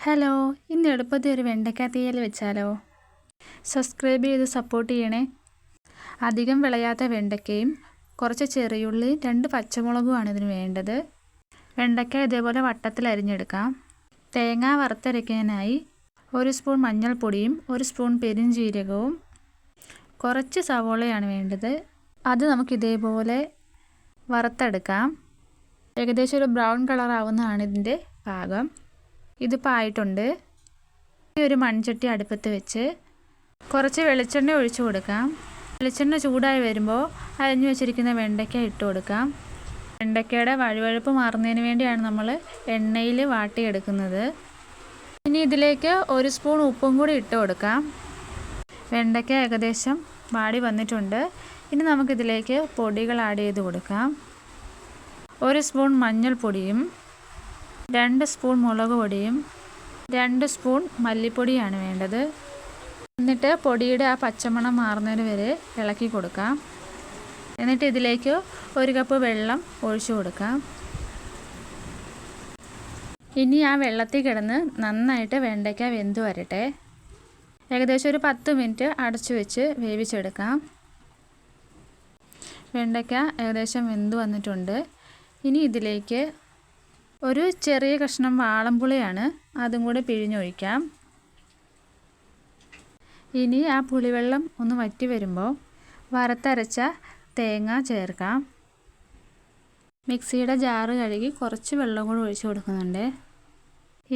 Hello, ഇന്ന് എളുപ്പത്തിൽ ഒരു വെണ്ടയ്ക്ക തീയൽ വെച്ചാലോ? സബ്സ്ക്രൈബ് ചെയ്ത് സപ്പോർട്ട് ചെയ്യണേ. അധികം വിളയാത്ത വെണ്ടയ്ക്കയും കുറച്ച് ചെറിയുള്ളി 2 പച്ചമുളകുമാണ് ഇതിന് വേണ്ടത്. വെണ്ടയ്ക്ക ഇതേപോലെ വട്ടത്തിൽ അരിഞ്ഞെടുക്കാം. തേങ്ങ വറുത്തരയ്ക്കാനായി 1 സ്പൂൺ മഞ്ഞൾപ്പൊടിയും 1 സ്പൂൺ പെരുംജീരകവും കുറച്ച് സവോളയാണ് വേണ്ടത്. അത് നമുക്ക് ഇതേപോലെ വറുത്തെടുക്കാം. ഏകദേശം ഒരു ബ്രൗൺ കളർ ആവുന്നതാണ് ഇതിൻ്റെ പാകം. ഇതിപ്പോൾ ആയിട്ടുണ്ട്. ഒരു മൺചട്ടി അടുപ്പത്ത് വെച്ച് കുറച്ച് വെളിച്ചെണ്ണ ഒഴിച്ചു കൊടുക്കാം. വെളിച്ചെണ്ണ ചൂടായി വരുമ്പോൾ അരിഞ്ഞു വെച്ചിരിക്കുന്ന വെണ്ടയ്ക്ക ഇട്ട് കൊടുക്കാം. വെണ്ടയ്ക്കയുടെ വഴുവഴുപ്പ് മാറുന്നതിന് വേണ്ടിയാണ് നമ്മൾ എണ്ണയിൽ വാട്ടിയെടുക്കുന്നത്. ഇനി ഇതിലേക്ക് 1 സ്പൂൺ ഉപ്പും കൂടി ഇട്ട് കൊടുക്കാം. വെണ്ടയ്ക്ക ഏകദേശം വാടി വന്നിട്ടുണ്ട്. ഇനി നമുക്കിതിലേക്ക് പൊടികൾ ആഡ് ചെയ്ത് കൊടുക്കാം. 1 സ്പൂൺ മഞ്ഞൾപ്പൊടിയും 2 സ്പൂൺ മുളക് പൊടിയും 2 സ്പൂൺ മല്ലിപ്പൊടിയാണ് വേണ്ടത്. എന്നിട്ട് പൊടിയുടെ ആ പച്ചമണം മാറുന്നതിന് വരെ ഇളക്കി കൊടുക്കാം. എന്നിട്ട് ഇതിലേക്ക് 1 കപ്പ് വെള്ളം ഒഴിച്ചു കൊടുക്കാം. ഇനി ആ വെള്ളത്തിൽ കിടന്ന് നന്നായിട്ട് വെണ്ടയ്ക്ക വെന്ത് വരട്ടെ. ഏകദേശം ഒരു 10 മിനിറ്റ് അടച്ചു വെച്ച് വേവിച്ചെടുക്കാം. വെണ്ടയ്ക്ക ഏകദേശം വെന്ത് വന്നിട്ടുണ്ട്. ഇനി ഇതിലേക്ക് ഒരു ചെറിയ കഷ്ണം വാളംപുളിയാണ്, അതും കൂടി പിഴിഞ്ഞൊഴിക്കാം. ഇനി ആ പുളിവെള്ളം ഒന്ന് വറ്റി വരുമ്പോൾ വറുത്തരച്ച തേങ്ങ ചേർക്കാം. മിക്സിയുടെ ജാറ് കഴുകി കുറച്ച് വെള്ളം കൂടി ഒഴിച്ച് കൊടുക്കുന്നുണ്ട്.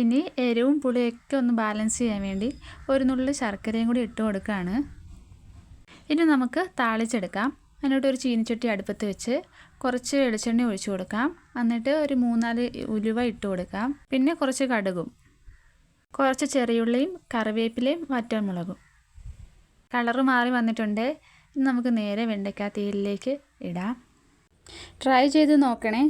ഇനി എരിവും പുളിയൊക്കെ ഒന്ന് ബാലൻസ് ചെയ്യാൻ വേണ്ടി ഒരു നുള്ളി ശർക്കരയും കൂടി ഇട്ട് കൊടുക്കുകയാണ്. ഇനി നമുക്ക് താളിച്ചെടുക്കാം. അതിനോട്ട് ഒരു ചീനിച്ചട്ടി അടുപ്പത്ത് വെച്ച് കുറച്ച് വെളിച്ചെണ്ണ ഒഴിച്ചു കൊടുക്കാം. എന്നിട്ട് ഒരു 3-4 ഉലുവ ഇട്ട് കൊടുക്കാം. പിന്നെ കുറച്ച് കടുകും, കുറച്ച് ചെറിയുള്ളിയും കറിവേപ്പിലയും വറ്റൽമുളകും. കളറ് മാറി വന്നിട്ടുണ്ട്. ഇനി നമുക്ക് നേരെ വെണ്ടയ്ക്ക തീയലിലേക്ക് ഇടാം. ട്രൈ ചെയ്ത് നോക്കണേ.